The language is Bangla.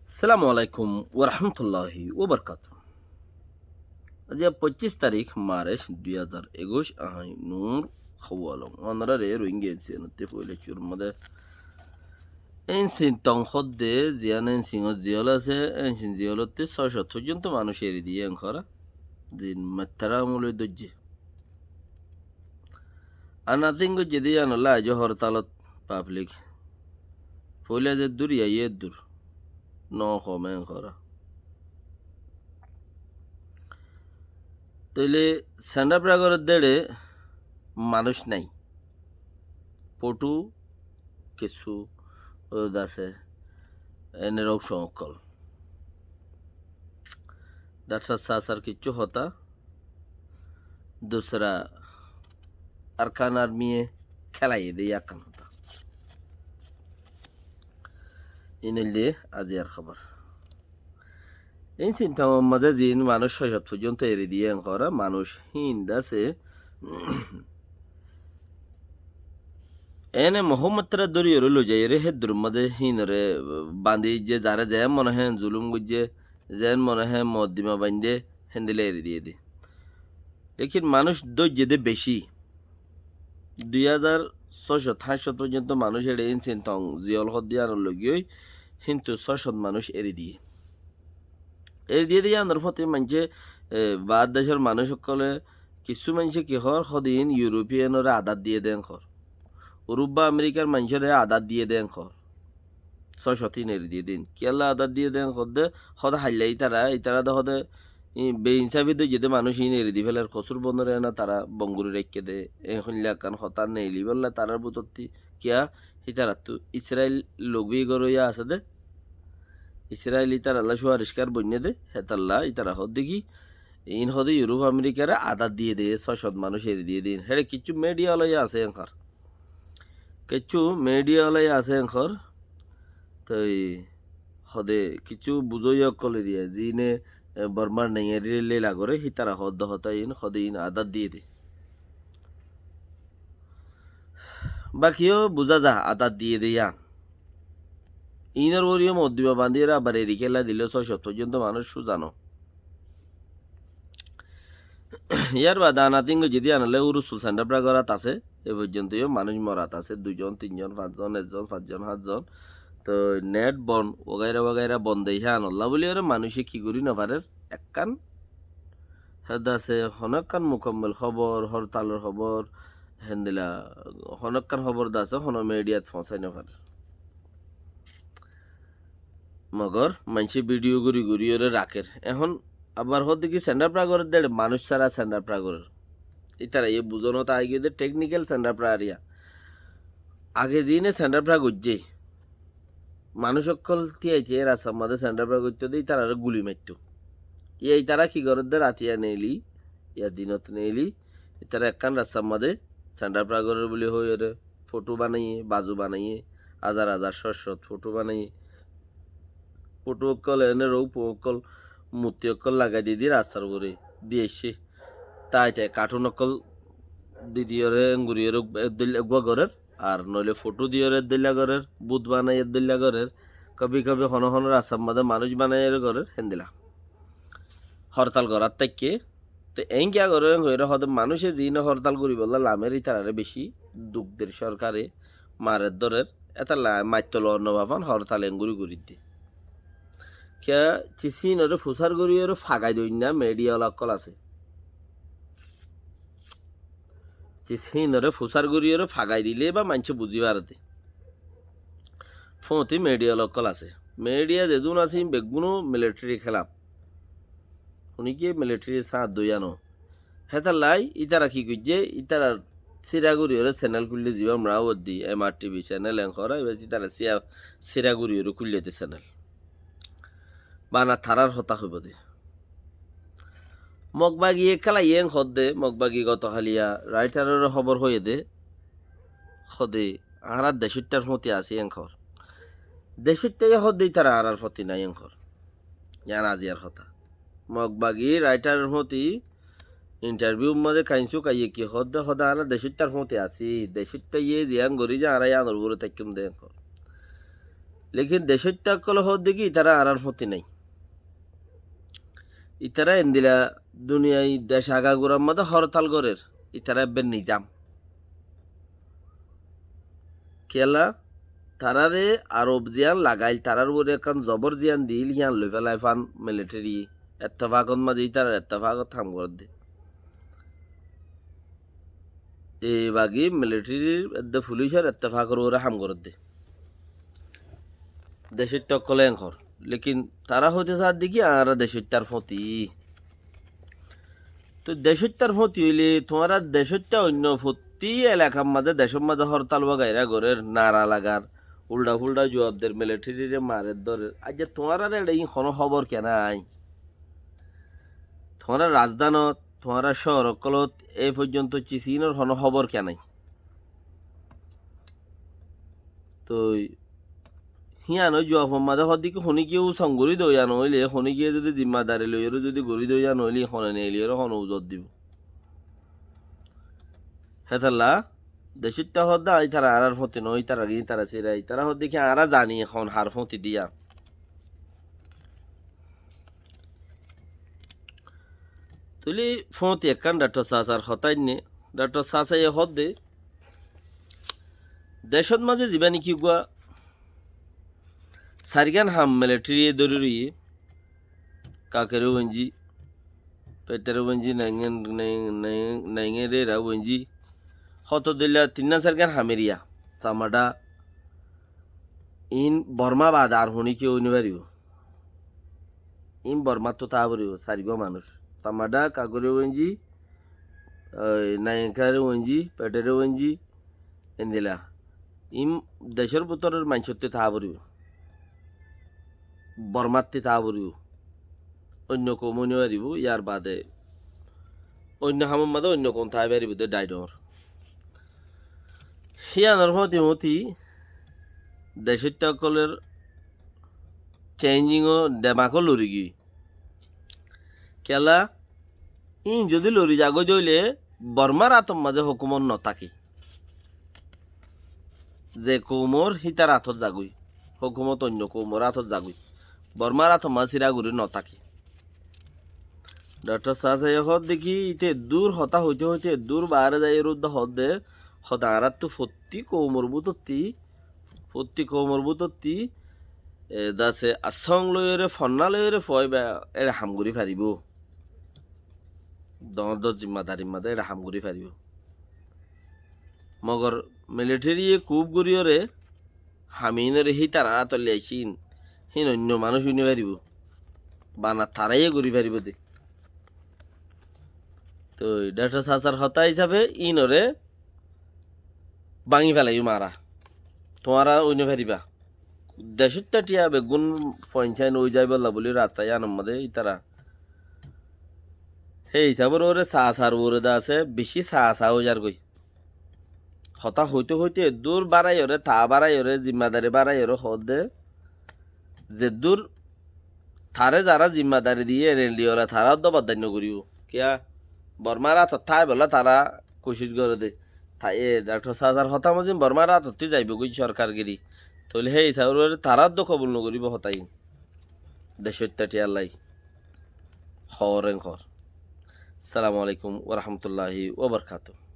আসসালামু আলাইকুম ওরহমতুল্লাহি ওবরকাত। আজ 25 তারিখ মার্চ 2021 আহাই নূর খাওয়ালং অনারে রোহিঙ্গা এনসিনতে ফইলে চুরমদে এনসিন তংখদে জিয়ান এনসিন জিয়ল আছে এনসিন জিয়লতে 600 পর্যন্ত মানুষ এরি দিয়ে এনখরা জিন মাত্রা মূল্য দজ্জে আনাতিঙ্গ যদি আনলা আজ হরতালত পাবলিক ফইলে যে দূর ইয়ে দূর ন কমে এনখরা তাইলে স্যান্ডাপ রাগরের দেড়ে মানুষ নাই পটু কিছু আছে এনে রোগ সংকল ডাক্তার সাসার কিচ্ছু হতা दूसरा अरकान आर्मी খেলাইয়ে দিয়ে আকান হতা ইনলে আজি আর খবর এই চিন্তা মাঝে জিন মানুষ 600 পর্যন্ত এড়ে দিয়ে করা মানুষ হিন্দ আছে এনে মোহাম্মদরা দরিয়ে রইল যাই রে হেদুর মাঝে হিনরে বাঁধি যে যারা যায় মনে হয় জুলুম গুজে যেন মনে হয় মদ্দিমা বান্ধে হেন্দিলে এড়ে দিয়ে দি লেকিন মানুষ দৈর্যে বেশি 2600 পর্যন্ত মানুষ এড়ে ইনসিন তং জিয়ল হদিয়ার লগিয়ে কিন্তু 600 মানুষ এড়ে দিয়ে দিয়ে আনার ফতে মানুষে বাদ দেশের মানুষ সকলে কিছু মানুষে কি হর সদিন ইউরোপিয়ানরে আদাত দিয়ে দেন খর ইউরোপ বা আমেরিকার মানুষের আদাত দিয়ে দেন খর 603 এড়ে দিয়ে দিন কেলা আদাত দিয়ে দেন খর দে সদা হাইলে ইতারা দে সদে বেইনসাফি দই যেতে মানুষ এড়ে দি ফেলার খসুর বন্ধরে না তারা বঙ্গুরি রেখে দে এখন কান হতার নেইলি বললে তারার বুতত্তি কিয়া ইতারা তো ইসরায়েল লোকবি গরইয়া আছে দে ইসরায়েল ইতার আল্লাহ সুয়ারিষ্কার বন্যে দে হেতাল্লাহ ইতারা হদ দেখি ইন হদে ইউরোপ আমেরিকারে আদাত দিয়ে দে 600 মানুষ এড়ে দিয়ে দিন হেরে কিছু মিডিয়া লইয়া আছে এনখার কিছু মিডিয়া লইয়া আছে এনখর তো হদে কিছু বুঝইয়া কলে দিয়ে জিনে বর্মার নেই লাগরে হিতারা হদ হতা ইন হদে ইন আদাত দিয়ে দে বাকিও বুঝা যা আদাত দিয়ে দে ইয়ান ইনার ওরিও মদ্দিমা বান্ধিয়ে আবার এরিকেলা দিল 600 পর্যন্ত মানুষ সুজানো ইয়ার বাদে আনাতিঙ্গ যদি আনলে উরুসুল সেন্টার প্রাগরাত আছে এ পর্যন্তও মানুষ মরাত আছে 2 জন 3 জন 5 জন 1 জন 5 জন 7 জন তো নেট বন ওগাইরা বন্ধ হ্যাঁ আনল্লা বলি ওরা মানুষে কি করি না পারে একখান হেদ আছে হনকান মুকম্মল খবর হরতালের খবর হেন্দিলা হনকান খবর দাসে হন মিডিয়াত ফসাই না পারে মগর মানুষে ভিডিও ঘুরি ওরে রাখের এখন আবার হতে কি সেন্টার প্রাগরের দেড় মানুষ ছাড়া সেন্টার প্রাগরের ইতারা এ বুঝনো তা আগে টেকনিক্যাল সেন্টার প্রারিয়া আগে জিনে সেন্টার প্রাগ উজ্জে মানুষ সকল তিয়াইতে রাস্তার মধ্যে সেন্টার প্রাগ উঠতে দিই তারা গুলি মারত এই তারা কি গরদের রাতিয়া নেইলি ইয়া দিনত নেইলি তারা একখান রাস্তার মধ্যে সেন্টার প্রাগরের বলে হয়ে ওরে ফটো বানাইয়ে বাজু বানাইয়ে হাজার হাজার 600 ফটো বানাইয়ে ফটো অকল এনে রৌ অকল মূর্তি অকল লাগাই দিয়ে রাস্তার উপরে দিয়ে এসে তাই কার্টুন অকল দিদিওরে গুড়িওরে গুয়া ঘরের আর নইলে ফটো দিওরে দিল্লা ঘরের বুধ বানাই দিল্লা ঘরের কবি হন হন রাস্তার মধ্যে মানুষ বানাই ঘরের হেন্দিলা হরতাল করার থেকে তো এই গিয়া করে হইরে হয়তো মানুষে যি না হরতাল করি বললে লামেরই তারারে বেশি দুঃখদের সরকারে মারের দরের এটা মাইতল অন্য ভাবান হরতাল এঙ্গুরি করি দিয়ে কে চিসিন ওরে ফুসার করি ওরে ফাগাই দই না মেডিয়া অকল আছে চিসিনরে ফুসার করি ওরে ফাগাই দিলে বা মানুষে বুঝি পারতে ফোঁতি মেডিয়া অকল আছে মেডিয়া যেদুন আছে বেগুনো মিলিটারি খেলা উনি কি মিলিটারি সাথ দইয়ানো হেতার লাই ইতারা কি করছে ইতারা সিরাগুড়ি ওরে চ্যানেল খুললে যাবা আমরা দি MRTV চ্যানেল এঙ্করা এবার তারা সিরাগুড়ি ওরে খুললেতে চ্যানেল বানা থারার হতা হইব দে মগবাগি খেলা ইয়েং হদ দে মগবাগি গত হালিয়া রাইটারের খবর হয়ে দে হদে আহার দেশটার মতি আছে এঙ্কর দেশের থেকে হদ দেই তারা আহার ফতি নাই এঙ্কর ইয়ান আজিয়ার হতা মগবাগি রাইটারের মতি ইন্টারভিউ মাঝে কাইনছু কাইয়ে কি হদ দে হদা আনা দেশটার মতি আছি দেশটা ইয়ে জিয়াং গরি যা আড়াই আনর গুলো তাইকুম দে এঙ্কর লেকিন দেশের কল হওয়ার দেখি তারা আরার ফতি নাই ইতারা এন্দিলা দুনিয়ায় দেশ আগাগুড়ার মধ্যে হরতাল গরের ইতারা এবেন নিজাম খেলা তারারে আরব জিয়ান লাগাইল তারার উপরে এখন জবর জিয়ান দিল হিয়ান লই ফেলাই ফান মিলিটারি এত্তেফাকত মাঝে তারা এত্তেফাকত থাম করে দে এই বাগি মিলিটারির পুলিশের এত্তেফাকর ওরা হাম করে দে দেশের টকলে এঙ্কর লেকিন তারা হইতে চার দিকে আর দেশের তার ফতি তো দেশের তার ফতি হইলে তোমার দেশেরটা অন্য ফতি এলাকার মাঝে দেশের মাঝে হরতাল বাগাইরা ঘরের নারা লাগার উল্টা ফুল্টা জবাবদের মিলিটারিরে মারের দরের আজ তোমার আর এটা কোনো খবর কেন আই তোমার রাজধানত তোমার শহর অকলত এই পর্যন্ত চিচিনের কোনো খবর কেন তো হিয়ান ওই জবাব মাঝে হদিকে শনি কেউ সংগরি দইয়া নইলে শনি গিয়ে যদি জিম্মাদারি লইয়েরও যদি গড়ি দইয়া নইলে শনে নেইলিয়েরও শন উজত দিব হেতাল্লা দেশিটা হদ্দা আই তারা আরার ফতি নই তারা গিয়ে তারা চিরাই তারা হদিকে আরা জানি এখন হার ফতি দিয়া তুলি ফতি একখান ডাক্তার চাচার হতাই নে ডাক্তার চাচাই হদ্দে দেশত মাঝে জীবানি কি গুয়া সারিগান হাম মিলিটারি দরুরি কাকেরও বঞ্জি পেটেরও বঞ্জি নাইঙেরে রা বঞ্জি হত দিল্লা তিন্না সারগান হামেরিয়া চামাডা ইন বর্মা বাদ আর হনি কেউ নিবারিও ইন বর্মা তো তা বরিও সারিগো মানুষ চামাডা কাকরেও বঞ্জি নাইকারেও বঞ্জি পেটেরও বঞ্জি এন্দিলা ইম দেশের ভিতরের মানুষতে তা বরিও বর্মাত্তি তা বরিও অন্য কমনি পারিব ইয়ার বাদে অন্য হামের মাঝে অন্য কোন ঠাই পারিব দে ডাইডর হিয়ানোর মতি মতি দেশের টকলের চেঞ্জিংও ডেমাকো লরি গি কেলা ইন যদি লরি যাগো জইলে বর্মার আতম মাঝে হুকুমর নথাকি যে কৌমর হিতার আথর জাগুই হুকুমত অন্য কৌমর আথর জাগুই বর্মার আতম মাঝে সিরাগুড়ি নথাকি ডক্টর সাহায্য হদ দেখি ইতে দূর হতা হইতে হইতে দূর বাইরে যাই রুদ্ধ হদ দে হতা আরাত তো ফত্তি কৌমর বুতত্তি দাসে আসং লইরে ফন্না লইরে ফয় বা এর হামগুড়ি ফারিব দর জিম্মাদারি মাদে এর হামগুড়ি ফারিব মগর মিলিটারি কুব গুড়িয়রে হামিনরে হি তারা তলে আইসিন হিন অন্য মানুষ উনি পারিব বানা তারাই ঘুরি পারিব দে তো ডাক্তার সাসার হতা হিসাবে ইনরে ভাঙি ফেলাই মারা তোমারা অন্য পারিবা দেশটা টিয়া বেগুন পঞ্চায়েত ওই যাই বললা বলি রাস্তায় আনম্মদে তারা সেই হিসাবের ওরে সার ওরে দা আছে বেশি চা হয়ে যার গই হতা হইতে হইতে দূর বাড়াই ওরে তা বাড়াই ওরে জিম্মাদারি বাড়াই ওরে হদে যে দূর থারে যারা জিম্মাদারি দিয়ে রেলি ওরা তারা দবাদান্য করিও কিয়া বর্মারা তো থাই বলা তারা কোশিশ করে দে তাই ডাক্তার সাজার হতা মজিম বর্মারা তো যাইব গই সরকারগিরি তাহলে সেই হিসাবে তারা তো কবুল নকরিব হতাই দেশের টিয়ালাই হরেন খর। আসসালামু আলাইকুম ওরহমতুল্লাহি ওবরকাতুহ।